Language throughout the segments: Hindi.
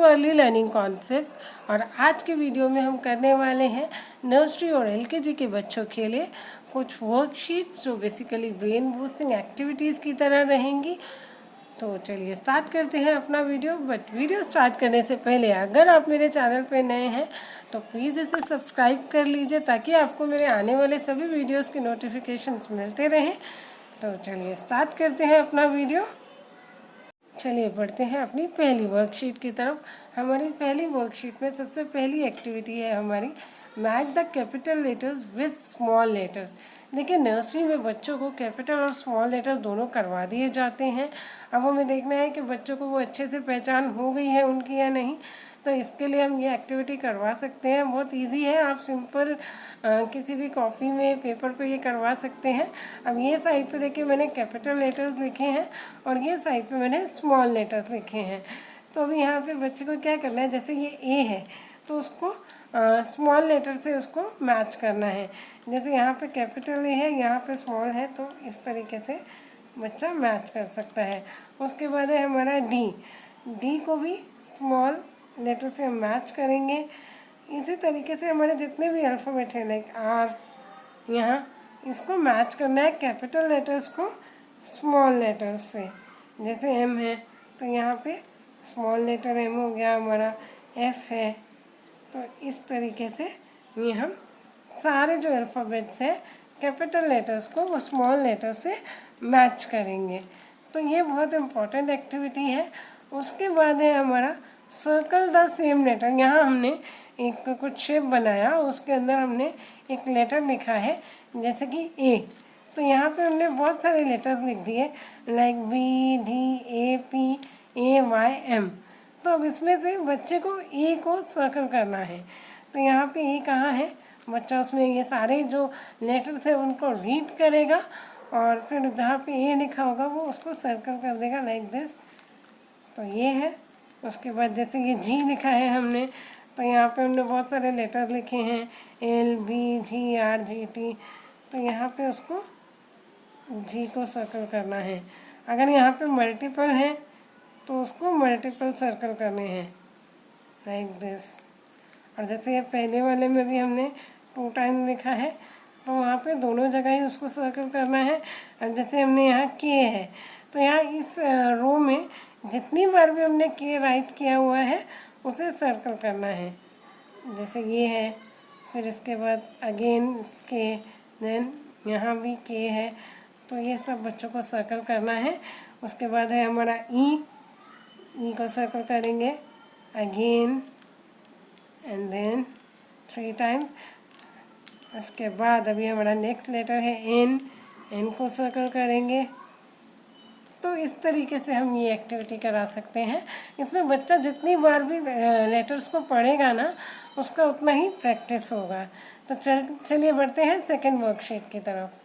Early learning concepts. और आज के वीडियो में हम करने वाले हैं नर्सरी और एलकेजी के बच्चों के लिए कुछ वर्कशीट्स जो बेसिकली ब्रेन बूस्टिंग एक्टिविटीज़ की तरह रहेंगी। तो चलिए स्टार्ट करते हैं अपना वीडियो। बट वीडियो स्टार्ट करने से पहले अगर आप मेरे चैनल पर नए हैं तो प्लीज़ इसे सब्सक्राइब कर लीजिए ताकि आपको मेरे आने वाले सभी वीडियोस के नोटिफिकेशंस मिलते रहें। तो चलिए स्टार्ट करते हैं अपना वीडियो। चलिए बढ़ते हैं अपनी पहली वर्कशीट की तरफ। हमारी पहली वर्कशीट में सबसे पहली एक्टिविटी है हमारी match the capital letters with small letters. देखिए नर्सरी में बच्चों को कैपिटल और स्मॉल लेटर्स दोनों करवा दिए जाते हैं। अब हमें देखना है कि बच्चों को वो अच्छे से पहचान हो गई है उनकी या नहीं। तो इसके लिए हम ये एक्टिविटी करवा सकते हैं। बहुत इजी है, आप सिंपल किसी भी कॉपी में पेपर पे ये करवा सकते हैं। अब ये साइड पे देखिए मैंने कैपिटल लेटर्स लिखे हैं और ये साइड पे मैंने स्मॉल लेटर्स लिखे हैं। तो अभी यहाँ पे बच्चे को क्या करना है, जैसे ये ए है तो उसको स्मॉल लेटर से उसको मैच करना है। जैसे यहाँ पे कैपिटल ए है, यहाँ पे स्मॉल है, तो इस तरीके से बच्चा मैच कर सकता है। उसके बाद है हमारा डी। डी को भी स्मॉल लेटर से हम मैच करेंगे। इसी तरीके से हमारे जितने भी अल्फ़ाबेट हैं लाइक आर, यहाँ इसको मैच करना है कैपिटल लेटर्स को स्मॉल लेटर्स से। जैसे एम है तो यहाँ पे स्मॉल लेटर एम हो गया, हमारा एफ है। तो इस तरीके से ये हम सारे जो अल्फ़ाबेट्स हैं कैपिटल लेटर्स को वो स्मॉल लेटर से मैच करेंगे। तो ये बहुत इम्पॉर्टेंट एक्टिविटी है। उसके बाद है हमारा सर्कल द सेम लेटर। यहाँ हमने एक कुछ शेप बनाया, उसके अंदर हमने एक लेटर लिखा है जैसे कि ए। तो यहाँ पे हमने बहुत सारे लेटर्स लिख दिए लाइक बी, डी, ए, पी, ए, वाई, एम। तो अब इसमें से बच्चे को ए को सर्कल करना है। तो यहाँ पे ए कहाँ है, बच्चा उसमें ये सारे जो लेटर्स हैं उनको रीड करेगा और फिर जहाँ पे ए लिखा होगा वो उसको सर्कल कर देगा लाइक दिस। तो ये है। उसके बाद जैसे ये जी लिखा है हमने, तो यहाँ पे हमने बहुत सारे लेटर लिखे हैं L, B, G, R, G, T. तो यहाँ पे उसको जी को सर्कल करना है। अगर यहाँ पे मल्टीपल है तो उसको मल्टीपल सर्कल करने हैं लाइक दिस। और जैसे ये पहले वाले में भी हमने 2 टाइम लिखा है तो वहाँ पे दोनों जगह ही उसको सर्कल करना है। और जैसे हमने यहाँ के है तो यहाँ इस रो में जितनी बार भी हमने के राइट किया हुआ है उसे सर्कल करना है। जैसे ये है, फिर इसके बाद अगेन के, देन यहाँ भी के है, तो ये सब बच्चों को सर्कल करना है। उसके बाद है हमारा ई को सर्कल करेंगे अगेन एंड देन 3 टाइम्स। उसके बाद अभी हमारा नेक्स्ट लेटर है एन को सर्कल करेंगे। तो इस तरीके से हम ये एक्टिविटी करा सकते हैं। इसमें बच्चा जितनी बार भी लेटर्स को पढ़ेगा ना उसका उतना ही प्रैक्टिस होगा। तो चलिए बढ़ते हैं सेकंड वर्कशीट की तरफ।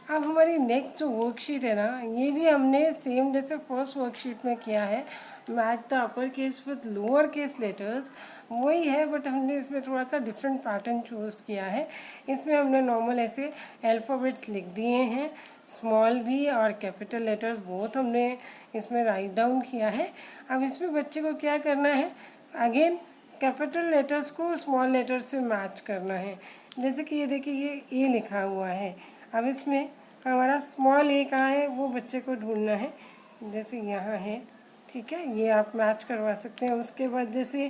अब हमारी नेक्स्ट जो वर्कशीट है ना, ये भी हमने सेम जैसे फर्स्ट वर्कशीट में किया है, match the upper case with lower case letters, वही है। बट हमने इसमें थोड़ा सा डिफरेंट पैटर्न चूज़ किया है। इसमें हमने नॉर्मल ऐसे अल्फ़ाबेट्स लिख दिए हैं, स्मॉल भी और कैपिटल लेटर्स बोथ हमने इसमें राइट डाउन किया है। अब इसमें बच्चे को क्या करना है, अगेन कैपिटल लेटर्स को स्मॉल लेटर्स से मैच करना है। जैसे कि ये देखिए ये ए लिखा हुआ है। अब इसमें हमारा स्मॉल ए कहाँ है वो बच्चे को ढूंढना है। जैसे यहाँ है, ठीक है, ये आप मैच करवा सकते हैं। उसके बाद जैसे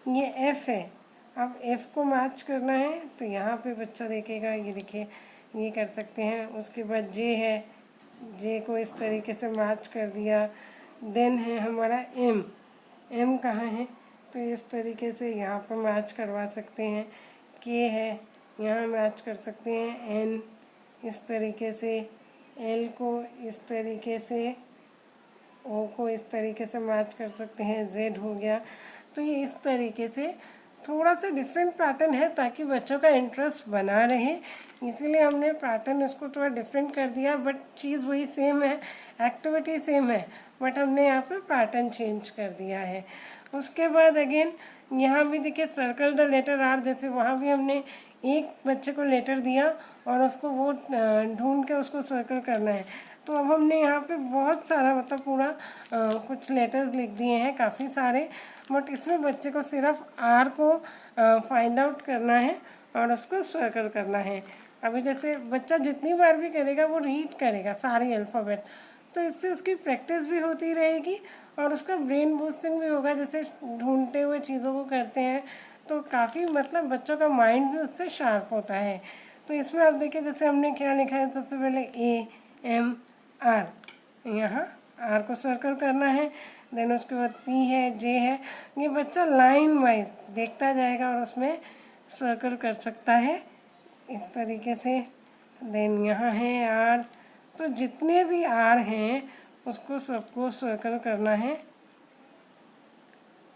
ये एफ़ है, अब एफ़ को मैच करना है तो यहाँ पे बच्चा देखेगा, ये देखिए ये कर सकते हैं। उसके बाद जे है, जे को इस तरीके से मैच कर दिया। देन है हमारा एम कहाँ है, तो इस तरीके से यहाँ पर मैच करवा सकते हैं। के है, यहाँ मैच कर सकते हैं। एन इस तरीके से, एल को इस तरीके से, ओ को इस तरीके से मैच कर सकते हैं। जेड हो गया। तो ये इस तरीके से थोड़ा सा डिफरेंट पैटर्न है ताकि बच्चों का इंटरेस्ट बना रहे, इसीलिए हमने पैटर्न इसको थोड़ा डिफरेंट कर दिया। बट चीज़ वही सेम है, एक्टिविटी सेम है, बट हमने यहाँ पे पैटर्न चेंज कर दिया है। उसके बाद अगेन यहाँ भी देखिए सर्कल द लेटर आर, जैसे वहाँ भी हमने एक बच्चे को लेटर दिया और उसको वो ढूंढ के उसको सर्कल करना है। तो अब हमने यहाँ पे बहुत सारा मतलब पूरा कुछ लेटर्स लिख दिए हैं, काफ़ी सारे, बट इसमें बच्चे को सिर्फ आर को फाइंड आउट करना है और उसको सर्कल करना है। अभी जैसे बच्चा जितनी बार भी करेगा वो रीड करेगा सारे अल्फ़ाबेट, तो इससे उसकी प्रैक्टिस भी होती रहेगी और उसका ब्रेन बूस्टिंग भी होगा। जैसे ढूंढते हुए चीज़ों को करते हैं तो काफ़ी मतलब बच्चों का माइंड भी उससे शार्प होता है। तो इसमें आप देखिए जैसे हमने क्या लिखा है, सबसे पहले AMR, यहाँ आर को सर्कल करना है, देन उसके बाद P है, J है। ये बच्चा लाइन वाइज देखता जाएगा और उसमें सर्कल कर सकता है इस तरीके से। देन यहाँ है R, तो जितने भी R हैं उसको सबको सर्कल करना है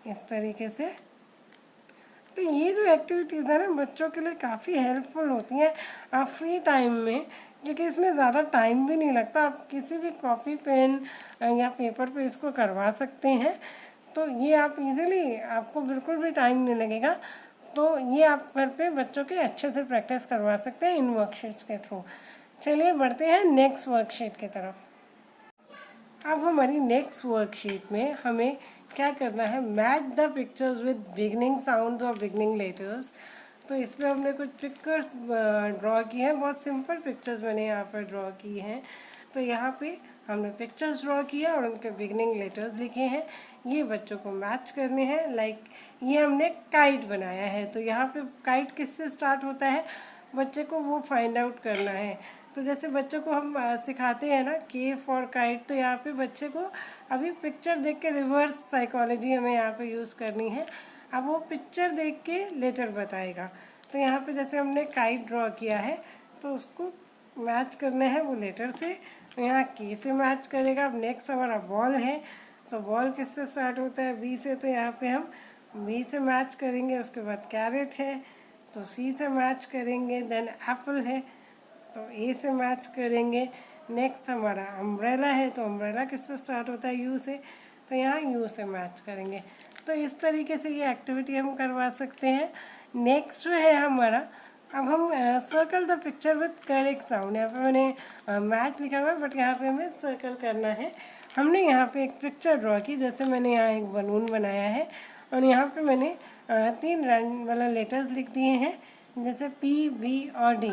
इस तरीके से। तो ये जो एक्टिविटीज़ है ना बच्चों के लिए काफ़ी हेल्पफुल होती हैं आप फ्री टाइम में, क्योंकि इसमें ज़्यादा टाइम भी नहीं लगता। आप किसी भी कॉपी पेन या पेपर पे इसको करवा सकते हैं, तो ये आप इजीली, आपको बिल्कुल भी टाइम नहीं लगेगा। तो ये आप घर पे बच्चों के अच्छे से प्रैक्टिस करवा सकते हैं इन वर्कशीट्स के थ्रू। चलिए बढ़ते हैं नेक्स्ट वर्कशीट की तरफ। अब हमारी नेक्स्ट वर्कशीट में हमें क्या करना है, match the pictures with beginning sounds और बिगनिंग लेटर्स। तो इसमें हमने कुछ पिक्चर्स ड्रॉ की हैं, बहुत सिंपल पिक्चर्स मैंने यहाँ पर ड्रॉ की हैं। तो यहाँ पे हमने पिक्चर्स ड्रॉ किया और उनके बिगनिंग लेटर्स लिखे हैं, ये बच्चों को मैच करने हैं। लाइक ये हमने काइट बनाया है, तो यहाँ पे काइट किससे स्टार्ट होता है बच्चे को वो फाइंड आउट करना है। तो जैसे बच्चों को हम सिखाते हैं ना K फॉर काइट, तो यहाँ पे बच्चे को अभी पिक्चर देख के रिवर्स साइकोलॉजी हमें यहाँ पे यूज़ करनी है। अब वो पिक्चर देख के लेटर बताएगा। तो यहाँ पे जैसे हमने काइट ड्रॉ किया है तो उसको मैच करना है वो लेटर से, तो यहाँ K से मैच करेगा। अब नेक्स्ट हमारा बॉल है, तो बॉल किससे स्टार्ट होता है, B से, तो यहाँ पे हम B से मैच करेंगे। उसके बाद कैरेट है तो C से मैच करेंगे। देन एप्पल है तो A से मैच करेंगे। नेक्स्ट हमारा अम्ब्रेला है, तो अम्ब्रेला किससे स्टार्ट होता है, U से, तो यहाँ U से मैच करेंगे। तो इस तरीके से ये एक्टिविटी हम करवा सकते हैं। नेक्स्ट जो है हमारा, अब हम circle the picture with correct sound. यहाँ पे मैंने मैच लिखा हुआ है बट यहाँ पे हमें सर्कल करना है। हमने यहाँ पे एक पिक्चर ड्रॉ की, जैसे मैंने यहाँ एक बलून बनाया है और यहाँ पे मैंने 3 रैंड वाला लेटर्स लिख दिए हैं, जैसे P, V और D।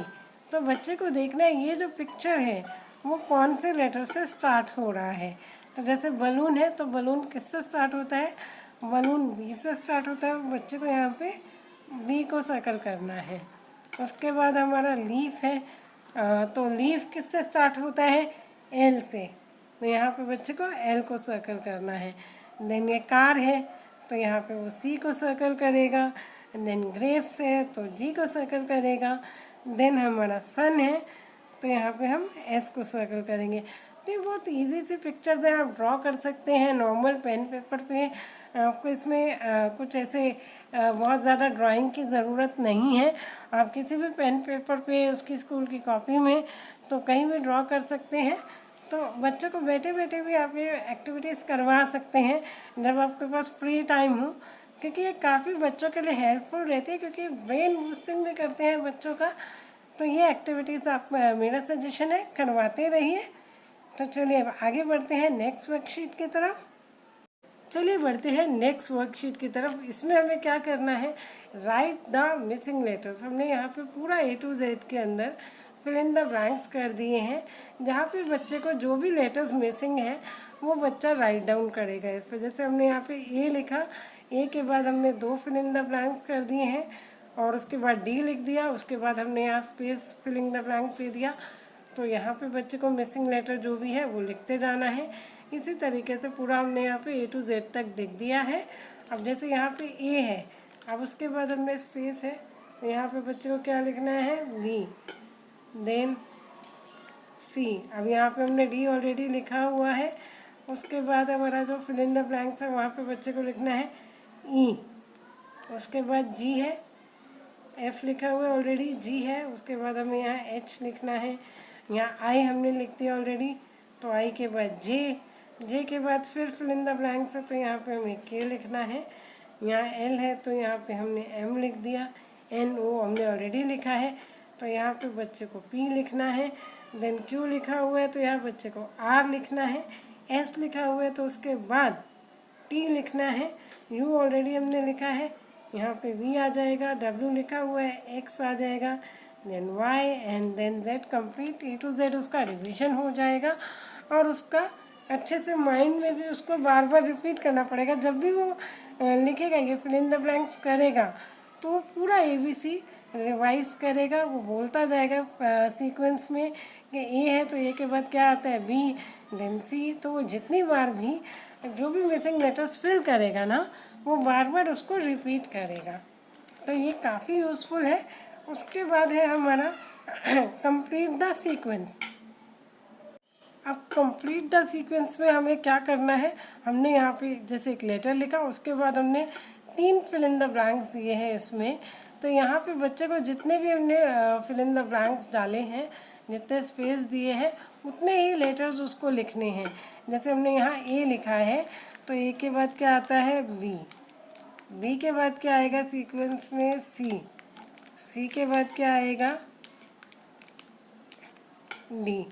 तो बच्चे को देखना है ये जो पिक्चर है वो कौन से लेटर से स्टार्ट हो रहा है। तो जैसे बलून है तो बलून किससे स्टार्ट होता है, बलून बी से स्टार्ट होता है। बच्चे को यहाँ पे बी को सर्कल करना है। उसके बाद हमारा लीफ है, तो लीफ किससे स्टार्ट होता है, एल से, तो यहाँ पे बच्चे को एल को सर्कल करना है। देन ये कार है तो यहाँ पे वो सी को सर्कल करेगा। देन ग्रेप्स है तो जी को सर्कल करेगा। देन हमारा सन है तो यहाँ पे हम एस को सर्कल करेंगे। तो ये बहुत इजी सी पिक्चर्स हैं, आप ड्रॉ कर सकते हैं नॉर्मल पेन पेपर पे। आपको इसमें कुछ ऐसे बहुत ज़्यादा ड्राइंग की ज़रूरत नहीं है। आप किसी भी पेन पेपर पे, उसकी स्कूल की कॉपी में, तो कहीं भी ड्रॉ कर सकते हैं। तो बच्चों को बैठे बैठे भी आप ये एक्टिविटीज़ करवा सकते हैं जब आपके पास फ्री टाइम हो, क्योंकि ये काफ़ी बच्चों के लिए हेल्पफुल रहती है, क्योंकि ब्रेन बूस्टिंग भी करते हैं बच्चों का। तो ये एक्टिविटीज़ आप, मेरा सजेशन है, करवाते रहिए। तो चलिए अब आगे बढ़ते हैं नेक्स्ट वर्कशीट की तरफ। चलिए बढ़ते हैं नेक्स्ट वर्कशीट की तरफ। इसमें हमें क्या करना है, राइट द मिसिंग लेटर्स। हमने यहाँ पे पूरा A to Z के अंदर फिल इन द ब्लैंक्स कर दिए हैं, जहाँ पे बच्चे को जो भी लेटर्स मिसिंग है वो बच्चा राइट डाउन करेगा इस पर। जैसे हमने यहाँ पे A लिखा, A के बाद हमने 2 फिल इन द ब्लैंक्स कर दिए हैं और उसके बाद D लिख दिया। उसके बाद हमने यहाँ स्पेस फिलिंग द ब्लैंक्स दे दिया। तो यहाँ पे बच्चे को मिसिंग लेटर जो भी है वो लिखते जाना है। इसी तरीके से पूरा हमने यहाँ पे A to Z तक लिख दिया है। अब जैसे यहाँ पे A है, अब उसके बाद हमने स्पेस है, तो यहाँ पे बच्चे को क्या लिखना है, V, देन C। अब यहाँ पे हमने D ऑलरेडी लिखा हुआ है। उसके बाद हमारा जो फिल इन द ब्लैंक्स है वहाँ पे बच्चे को लिखना है E। उसके बाद G है, F लिखा हुआ है ऑलरेडी, G है। उसके बाद हमें यहाँ H लिखना है, यहाँ I हमने लिख दिया ऑलरेडी, तो I के बाद J के बाद फिर फिल इन द ब्लैंक्स है, तो यहाँ पे हमें K लिखना है। यहाँ L है तो यहाँ पे हमने M लिख दिया। N O हमने ऑलरेडी लिखा है, तो यहाँ पे बच्चे को P लिखना है। देन क्यू लिखा हुआ है तो यहाँ बच्चे को आर लिखना है, एस लिखा हुआ है तो उसके बाद टी लिखना है, यू ऑलरेडी हमने लिखा है, यहाँ पे वी आ जाएगा, डब्ल्यू लिखा हुआ है, एक्स आ जाएगा, then Y and then Z, complete A to Z उसका रिवीजन हो जाएगा। और उसका अच्छे से माइंड में भी उसको बार बार रिपीट करना पड़ेगा। जब भी वो लिखेगा, ये फिल इन द ब्लैंक्स करेगा, तो वो पूरा ABC रिवाइज करेगा, वो बोलता जाएगा सीक्वेंस में कि ए है तो ए के बाद क्या आता है, बी, देन सी। तो वो जितनी बार भी जो भी मिसिंग लेटर्स फिल करेगा ना, वो बार बार उसको रिपीट करेगा। तो ये काफ़ी यूज़फुल है। उसके बाद है हमारा कंप्लीट द सीक्वेंस। अब कंप्लीट द सीक्वेंस में हमें क्या करना है, हमने यहाँ पे जैसे एक लेटर लिखा, उसके बाद हमने 3 फिल इन द ब्लैंक्स दिए हैं इसमें। तो यहाँ पे बच्चे को जितने भी हमने फिल इन द ब्लैंक्स डाले हैं, जितने स्पेस दिए हैं, उतने ही लेटर्स उसको लिखने हैं। जैसे हमने यहाँ ए लिखा है तो ए के बाद क्या आता है, वी के बाद क्या आएगा सीक्वेंस में, सी के बाद क्या आएगा, डी।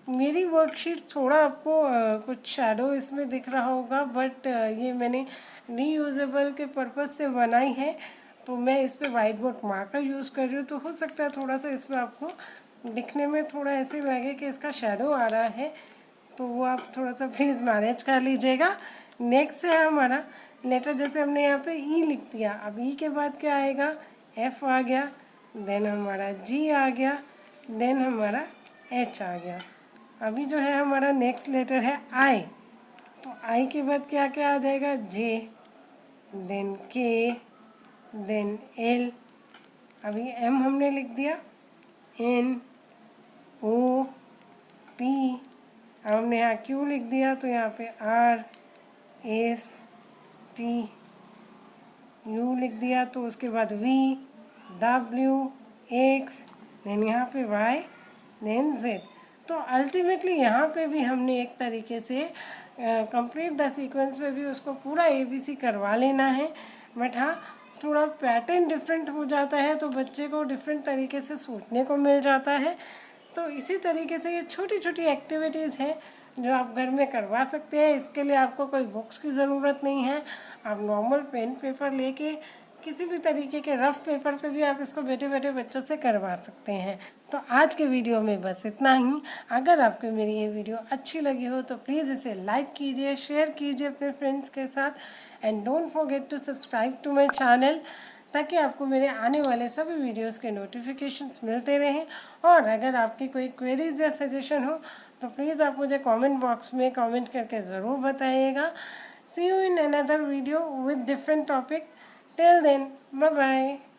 मेरी वर्कशीट थोड़ा आपको कुछ शैडो इसमें दिख रहा होगा, बट ये मैंने रीयूजेबल के पर्पज़ से बनाई है, तो मैं इस पर वाइट बोर्ड मार्कर यूज़ कर रही हूँ। तो हो सकता है थोड़ा सा इसमें आपको दिखने में थोड़ा ऐसे लगे कि इसका शैडो आ रहा है, तो वो आप थोड़ा सा प्लीज़ मैनेज कर लीजिएगा। नेक्स्ट है हमारा लेटर, जैसे हमने यहाँ पे ई लिख दिया, अब ई के बाद क्या आएगा, एफ आ गया, देन हमारा जी आ गया, देन हमारा एच आ गया। अभी जो है हमारा नेक्स्ट लेटर है आई, तो आई के बाद क्या क्या आ जाएगा, जे, देन के, देन एल, अभी एम हमने लिख दिया, एन, ओ, पी, अब हमने यहाँ क्यू लिख दिया, तो यहाँ पे आर, एस, टी, यू लिख दिया, तो उसके बाद वी, डब्ल्यू, एक्स, देन यहाँ पे वाई, देन जेड। तो अल्टीमेटली यहाँ पे भी हमने एक तरीके से कंप्लीट द सीक्वेंस में भी उसको पूरा ABC करवा लेना है। बट हाँ, थोड़ा पैटर्न डिफरेंट हो जाता है तो बच्चे को डिफरेंट तरीके से सोचने को मिल जाता है। तो इसी तरीके से ये छोटी छोटी एक्टिविटीज़ हैं जो आप घर में करवा सकते हैं। इसके लिए आपको कोई बुक्स की ज़रूरत नहीं है, आप नॉर्मल पेन पेपर लेके किसी भी तरीके के रफ़ पेपर पे भी आप इसको बैठे बैठे बच्चों से करवा सकते हैं। तो आज के वीडियो में बस इतना ही। अगर आपको मेरी ये वीडियो अच्छी लगी हो तो प्लीज़ इसे लाइक कीजिए, शेयर कीजिए अपने फ्रेंड्स के साथ and don't forget to subscribe to my channel, ताकि आपको मेरे आने वाले सभी वीडियोस के नोटिफिकेशंस मिलते रहें। और अगर आपकी कोई क्वेरीज या सजेशन हो तो प्लीज़ आप मुझे कमेंट बॉक्स में कमेंट करके ज़रूर बताइएगा। See you in another video with different topic. Till then, bye bye.